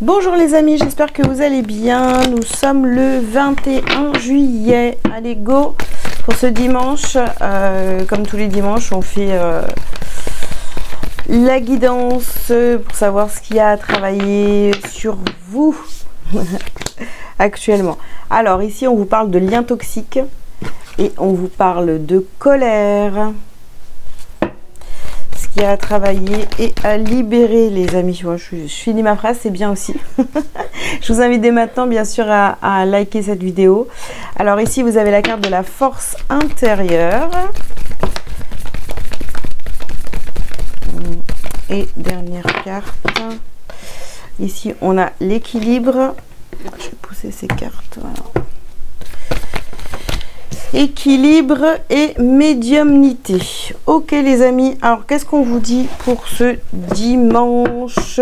Bonjour les amis, j'espère que vous allez bien. Nous sommes le 21 juillet. Allez, go pour ce dimanche. Comme tous les dimanches, on fait la guidance pour savoir ce qu'il y a à travailler sur vous actuellement. Alors ici, on vous parle de liens toxiques et on vous parle de colère. Il y a à travailler et à libérer, les amis. Moi, je finis ma phrase, c'est bien aussi. Je vous invite dès maintenant, bien sûr, à liker cette vidéo. Alors ici, vous avez la carte de la force intérieure. Et dernière carte. Ici, on a l'équilibre. Je vais pousser ces cartes. Voilà. Équilibre et médiumnité. Ok les amis, alors qu'est-ce qu'on vous dit pour ce dimanche?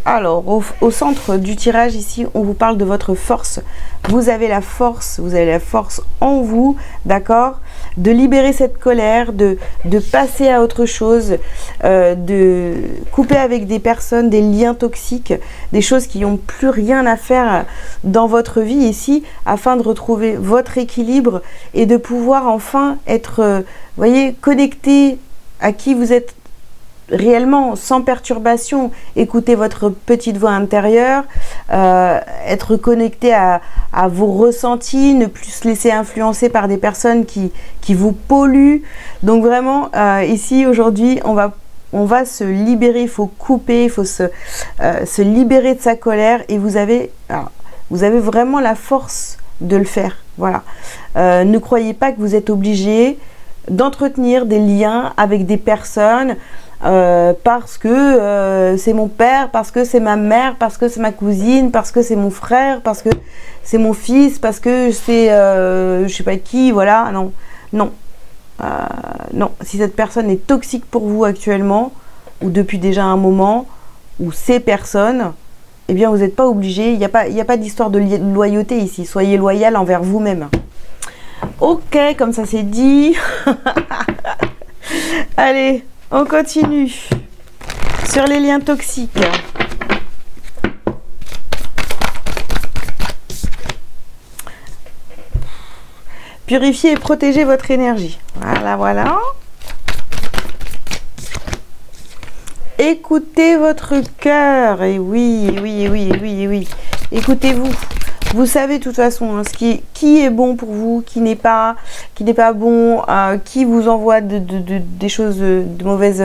Alors au centre du tirage ici, on vous parle de votre force. Vous avez la force en vous, d'accord, de libérer cette colère, de passer à autre chose, de couper avec des personnes, des liens toxiques, des choses qui n'ont plus rien à faire dans votre vie ici, afin de retrouver votre équilibre et de pouvoir enfin être, voyez, connecté à qui vous êtes réellement, sans perturbation. Écoutez votre petite voix intérieure, être connecté à vos ressentis, ne plus se laisser influencer par des personnes qui vous polluent. Donc vraiment, ici aujourd'hui, on va se libérer, il faut couper, il faut se libérer de sa colère, et vous avez vraiment la force de le faire. Voilà. Ne croyez pas que vous êtes obligé d'entretenir des liens avec des personnes parce que c'est mon père, parce que c'est ma mère, parce que c'est ma cousine, parce que c'est mon frère, parce que c'est mon fils, parce que c'est je sais pas qui, voilà. Non, non, non. Si cette personne est toxique pour vous actuellement, ou depuis déjà un moment, ou ces personnes, eh bien vous n'êtes pas obligé. Il n'y a pas d'histoire de loyauté ici. Soyez loyal envers vous-même. Ok, comme ça c'est dit. Allez, on continue sur les liens toxiques. Purifiez et protégez votre énergie. Voilà, voilà. Écoutez votre cœur. Et oui, oui, oui, oui, oui. Écoutez-vous. Vous savez de toute façon hein, qui est bon pour vous, qui n'est pas bon, qui vous envoie des choses de mauvaises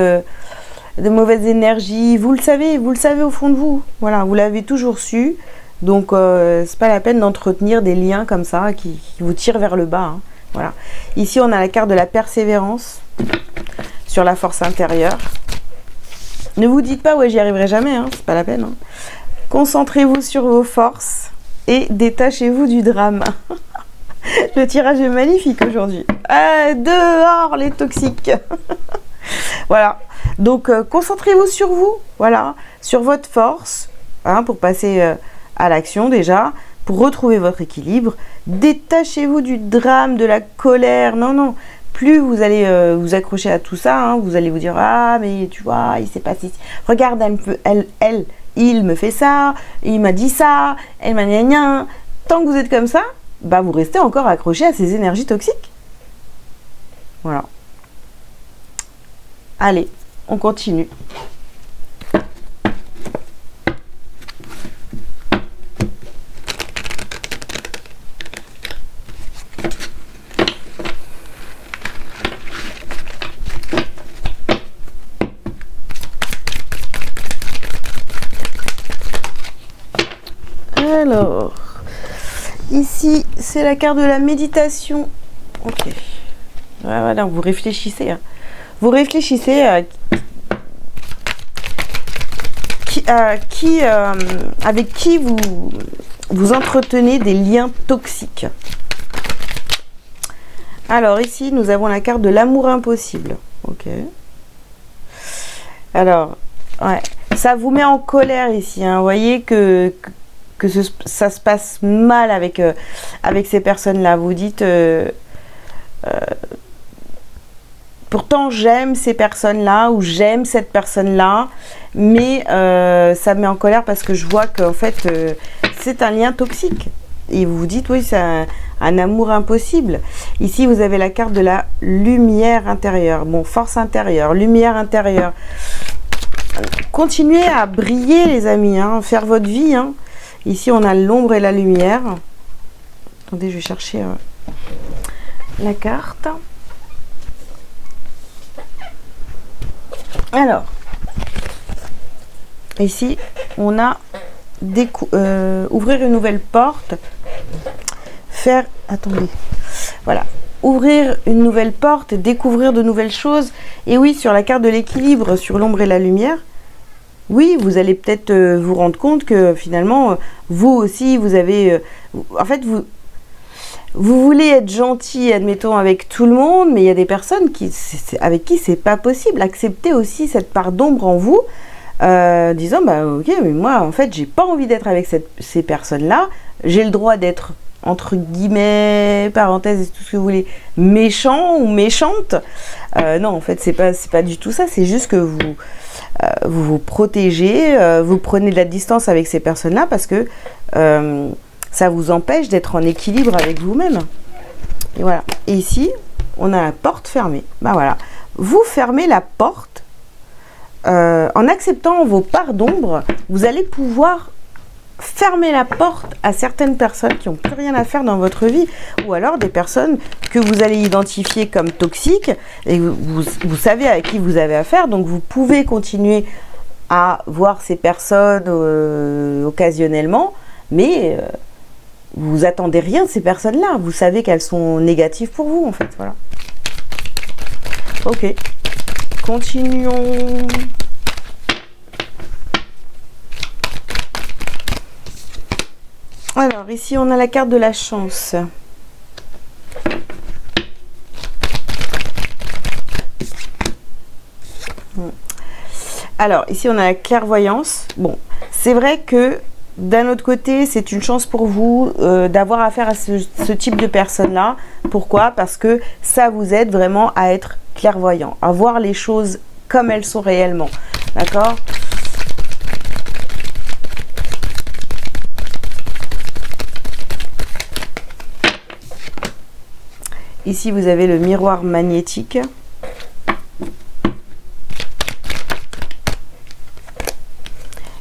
énergies. Vous le savez au fond de vous. Voilà, vous l'avez toujours su. Donc c'est pas la peine d'entretenir des liens comme ça qui vous tirent vers le bas. Hein. Voilà. Ici on a la carte de la persévérance sur la force intérieure. Ne vous dites pas ouais j'y arriverai jamais. Hein, c'est pas la peine. Hein. Concentrez-vous sur vos forces. Et détachez-vous du drame. Le tirage est magnifique aujourd'hui. Dehors les toxiques. Voilà. Donc concentrez-vous sur vous. Voilà. Sur votre force. Hein, pour passer à l'action déjà. Pour retrouver votre équilibre. Détachez-vous du drame, de la colère. Non, non. Plus vous allez vous accrocher à tout ça. Hein, vous allez vous dire ah mais tu vois il s'est passé. Regarde elle. Il me fait ça, il m'a dit ça, elle m'a gna gna. Tant que vous êtes comme ça, bah vous restez encore accroché à ces énergies toxiques. Voilà. Allez, on continue. Alors, ici, c'est la carte de la méditation. Ok. Voilà, vous réfléchissez. Hein. Vous réfléchissez avec qui vous entretenez des liens toxiques. Alors, ici, nous avons la carte de l'amour impossible. Ok. Alors, ouais. Ça vous met en colère ici. Hein. Vous voyez que ça se passe mal avec ces personnes-là. Vous dites, pourtant j'aime ces personnes-là ou j'aime cette personne-là, mais ça me met en colère parce que je vois qu'en fait, c'est un lien toxique. Et vous vous dites, oui, c'est un amour impossible. Ici, vous avez la carte de la lumière intérieure. Bon, force intérieure, lumière intérieure. Continuez à briller, les amis, hein, faire votre vie. Hein. Ici, on a l'ombre et la lumière. Attendez, je vais chercher la carte. Alors, ici, on a ouvrir une nouvelle porte. Attendez, voilà, ouvrir une nouvelle porte, découvrir de nouvelles choses. Et oui, sur la carte de l'équilibre, sur l'ombre et la lumière, oui, vous allez peut-être vous rendre compte que finalement, vous aussi, vous avez... en fait, vous voulez être gentil, admettons, avec tout le monde, mais il y a des personnes avec qui c'est pas possible. Acceptez aussi cette part d'ombre en vous, disant, bah ok, mais moi, en fait, j'ai pas envie d'être avec ces personnes-là. J'ai le droit d'être, entre guillemets, parenthèses, tout ce que vous voulez, méchant ou méchante. Non, en fait, c'est pas du tout ça. C'est juste que vous protégez, vous prenez de la distance avec ces personnes-là parce que ça vous empêche d'être en équilibre avec vous-même. Et voilà. Et ici, on a la porte fermée. Ben voilà. Vous fermez la porte en acceptant vos parts d'ombre. Vous allez pouvoir fermer la porte à certaines personnes qui n'ont plus rien à faire dans votre vie, ou alors des personnes que vous allez identifier comme toxiques et vous savez à qui vous avez affaire, donc vous pouvez continuer à voir ces personnes occasionnellement, mais vous attendez rien de ces personnes-là, vous savez qu'elles sont négatives pour vous en fait, voilà. Ok, continuons. Alors, ici, on a la carte de la chance. Alors, ici, on a la clairvoyance. Bon, c'est vrai que, d'un autre côté, c'est une chance pour vous d'avoir affaire à ce type de personnes-là. Pourquoi? Parce que ça vous aide vraiment à être clairvoyant, à voir les choses comme elles sont réellement. D'accord? Ici, vous avez le miroir magnétique.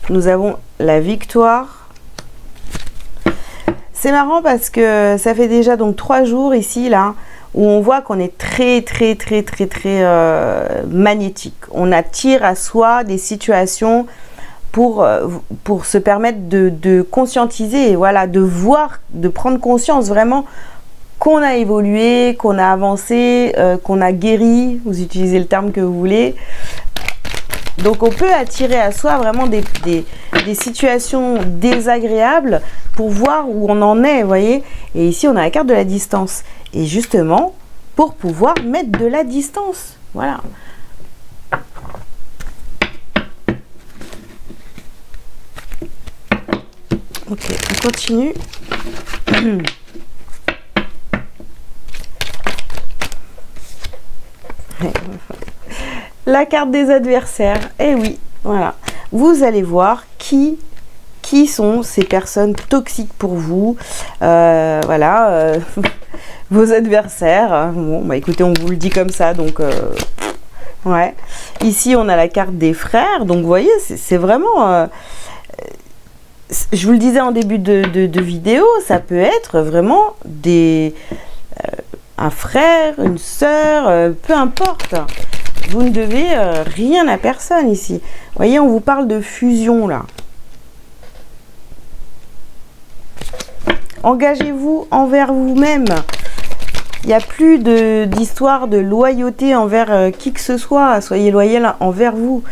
Nous avons la victoire. C'est marrant parce que ça fait déjà donc 3 jours ici, là, où on voit qu'on est très magnétique. On attire à soi des situations pour se permettre de conscientiser, voilà, de voir, de prendre conscience vraiment qu'on a évolué, qu'on a avancé, qu'on a guéri, vous utilisez le terme que vous voulez. Donc on peut attirer à soi vraiment des situations désagréables pour voir où on en est, vous voyez. Et ici on a la carte de la distance. Et justement, pour pouvoir mettre de la distance. Voilà. Ok, on continue. La carte des adversaires. Eh oui, voilà. Vous allez voir qui sont ces personnes toxiques pour vous. Voilà. Vos adversaires. Bon, bah écoutez, on vous le dit comme ça, donc... ouais. Ici, on a la carte des frères. Donc, vous voyez, c'est vraiment... je vous le disais en début de vidéo, ça peut être vraiment un frère, une sœur, peu importe. Vous ne devez rien à personne ici. Vous voyez, on vous parle de fusion là. Engagez-vous envers vous-même. Il n'y a plus d'histoire de loyauté envers qui que ce soit. Soyez loyal envers vous.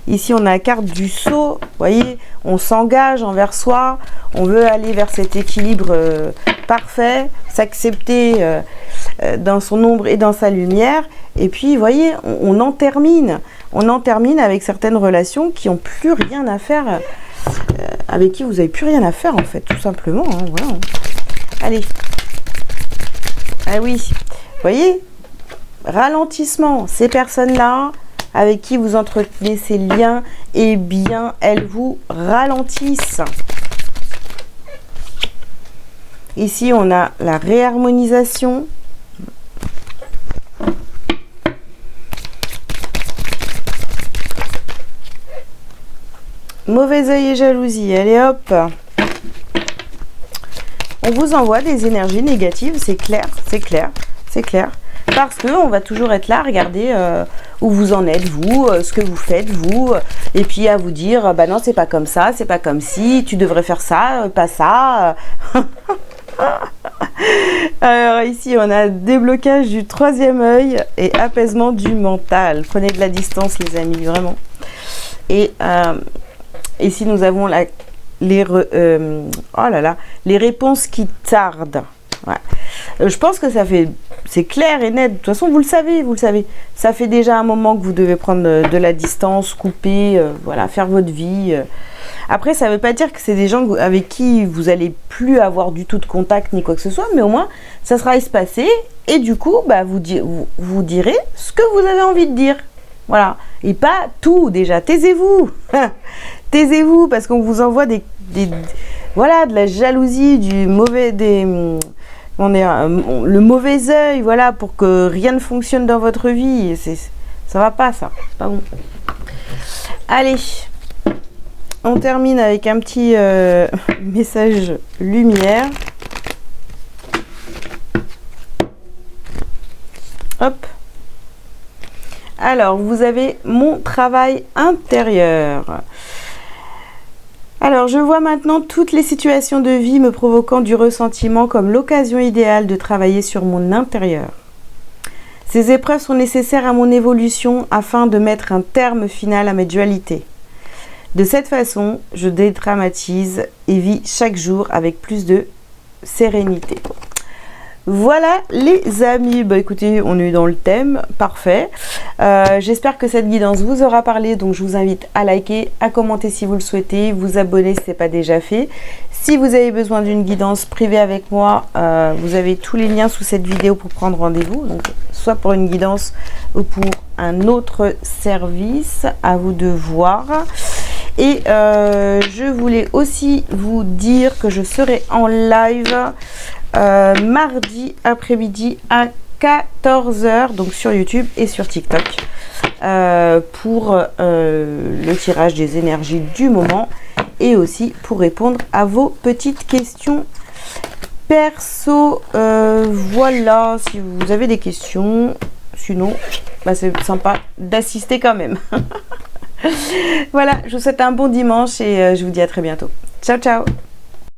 Ici, on a la carte du saut. Vous voyez, on s'engage envers soi. On veut aller vers cet équilibre parfait. S'accepter dans son ombre et dans sa lumière. Et puis, vous voyez, on en termine. On en termine avec certaines relations qui n'ont plus rien à faire. Avec qui vous n'avez plus rien à faire, en fait, tout simplement. Hein, voilà. Allez. Ah oui, vous voyez, ralentissement, ces personnes-là, avec qui vous entretenez ces liens, eh bien, elles vous ralentissent. Ici, on a la réharmonisation. Mauvais œil et jalousie. Allez hop. On vous envoie des énergies négatives, c'est clair, c'est clair, c'est clair. Parce qu'on va toujours être là, regardez où vous en êtes, vous, ce que vous faites, vous. Et puis à vous dire, bah non, c'est pas comme ça, c'est pas comme si, tu devrais faire ça, pas ça. Alors ici, on a déblocage du troisième œil et apaisement du mental. Prenez de la distance, les amis, vraiment. Et ici, nous avons les réponses qui tardent. Ouais. Je pense que c'est clair et net. De toute façon, vous le savez. Ça fait déjà un moment que vous devez prendre de la distance, couper, voilà, faire votre vie. Après, ça ne veut pas dire que c'est des gens avec qui vous allez plus avoir du tout de contact ni quoi que ce soit, mais au moins, ça sera espacé et du coup, bah, vous direz ce que vous avez envie de dire. Voilà. Et pas tout déjà. Taisez-vous. Taisez-vous parce qu'on vous envoie voilà, de la jalousie, le mauvais œil, voilà, pour que rien ne fonctionne dans votre vie. Ça va pas, ça. C'est pas bon. Allez, on termine avec un petit message lumière. Hop. Alors, vous avez mon travail intérieur. Alors, je vois maintenant toutes les situations de vie me provoquant du ressentiment comme l'occasion idéale de travailler sur mon intérieur. Ces épreuves sont nécessaires à mon évolution afin de mettre un terme final à mes dualités. De cette façon, je dédramatise et vis chaque jour avec plus de sérénité. Voilà les amis, bah écoutez, on est dans le thème, parfait. J'espère que cette guidance vous aura parlé, donc je vous invite à liker, à commenter si vous le souhaitez, vous abonner si ce n'est pas déjà fait. Si vous avez besoin d'une guidance privée avec moi, vous avez tous les liens sous cette vidéo pour prendre rendez-vous, donc soit pour une guidance ou pour un autre service, à vous de voir. Et je voulais aussi vous dire que je serai en live mardi après-midi à 14 h, donc sur YouTube et sur TikTok, pour le tirage des énergies du moment et aussi pour répondre à vos petites questions perso. Voilà, si vous avez des questions, sinon bah, c'est sympa d'assister quand même. Voilà, je vous souhaite un bon dimanche et je vous dis à très bientôt. Ciao, ciao!